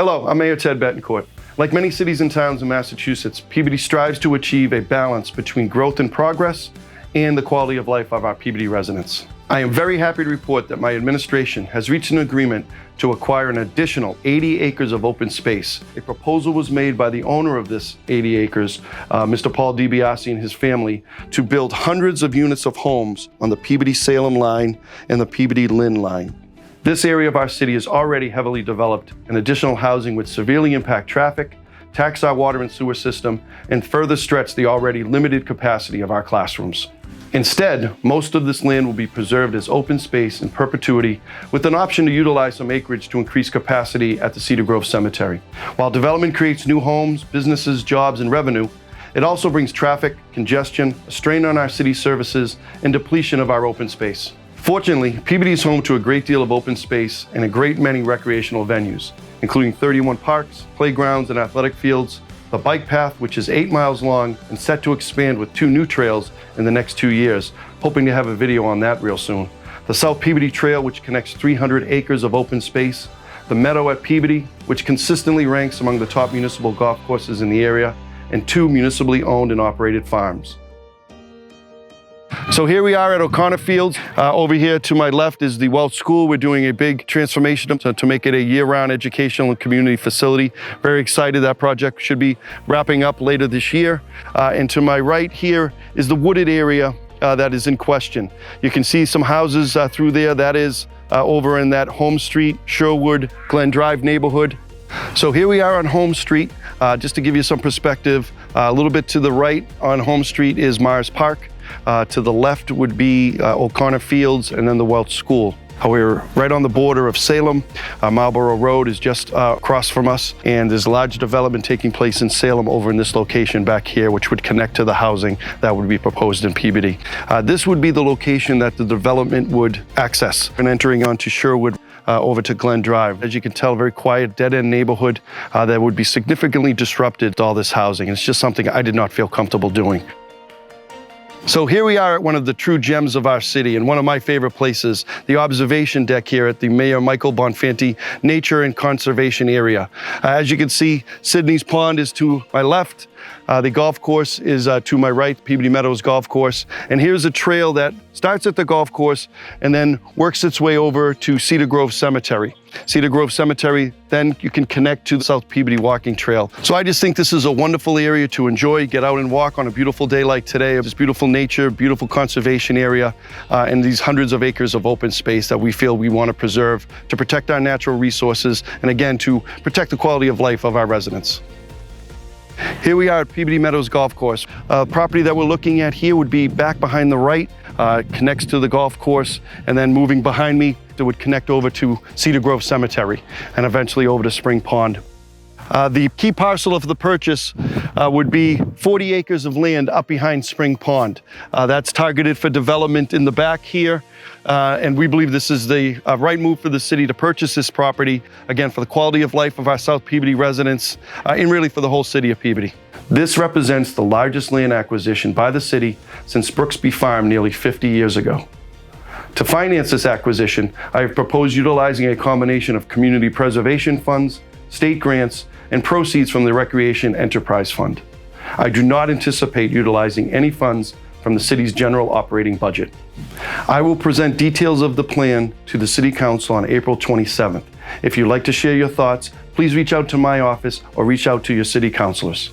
Hello, I'm Mayor Ted Bettencourt. Like many cities and towns in Massachusetts, Peabody strives to achieve a balance between growth and progress and the quality of life of our Peabody residents. I am very happy to report that my administration has reached an agreement to acquire an additional 80 acres of open space. A proposal was made by the owner of this 80 acres, Mr. Paul DiBiase and his family, to build hundreds of units of homes on the Peabody-Salem-Lynn and the Peabody-Lynn line. This area of our city is already heavily developed, and additional housing would severely impact traffic, tax our water and sewer system, and further stretch the already limited capacity of our classrooms. Instead, most of this land will be preserved as open space in perpetuity, with an option to utilize some acreage to increase capacity at the Cedar Grove Cemetery. While development creates new homes, businesses, jobs, and revenue, it also brings traffic, congestion, a strain on our city services, and depletion of our open space. Fortunately, Peabody is home to a great deal of open space and a great many recreational venues, including 31 parks, playgrounds, and athletic fields, the bike path, which is 8 miles long and set to expand with 2 new trails in the next 2 years, hoping to have a video on that real soon. The South Peabody Trail, which connects 300 acres of open space, the Meadow at Peabody, which consistently ranks among the top municipal golf courses in the area, and 2 municipally owned and operated farms. So here we are at O'Connor Fields. Over here to my left is the Welch School. We're doing a big transformation to make it a year-round educational and community facility. Very excited. That project should be wrapping up later this year. And to my right here is the wooded area that is in question. You can see some houses through there. That is over in that Home Street, Sherwood, Glen Drive neighborhood. So here we are on Home Street. Just to give you some perspective, a little bit to the right on Home Street is Mars Park. To the left would be O'Connor Fields and then the Welch School. We're right on the border of Salem. Marlborough Road is just across from us, and there's large development taking place in Salem over in this location back here, which would connect to the housing that would be proposed in Peabody. This would be the location that the development would access and entering onto Sherwood over to Glen Drive. As you can tell, very quiet, dead-end neighborhood that would be significantly disrupted to all this housing. It's just something I did not feel comfortable doing. So here we are at one of the true gems of our city and one of my favorite places, the observation deck here at the Mayor Michael Bonfanti Nature and Conservation Area. As you can see, Sydney's Pond is to my left. The golf course is to my right, Peabody Meadows Golf Course. And here's a trail that starts at the golf course and then works its way over to Cedar Grove Cemetery. Cedar Grove Cemetery, then you can connect to the South Peabody Walking Trail. So I just think this is a wonderful area to enjoy, get out and walk on a beautiful day like today. This beautiful nature, beautiful conservation area, and these hundreds of acres of open space that we feel we want to preserve to protect our natural resources and again, to protect the quality of life of our residents. Here we are at Peabody Meadows Golf Course. Property that we're looking at here would be back behind the right, connects to the golf course, and then moving behind me, it would connect over to Cedar Grove Cemetery and eventually over to Spring Pond. The key parcel of the purchase would be 40 acres of land up behind Spring Pond. That's targeted for development in the back here, and we believe this is the right move for the city to purchase this property, again, for the quality of life of our South Peabody residents, and really for the whole city of Peabody. This represents the largest land acquisition by the city since Brooksby Farm nearly 50 years ago. To finance this acquisition, I have proposed utilizing a combination of community preservation funds, state grants, and proceeds from the Recreation Enterprise Fund. I do not anticipate utilizing any funds from the city's general operating budget. I will present details of the plan to the City Council on April 27th. If you'd like to share your thoughts, please reach out to my office or reach out to your city councilors.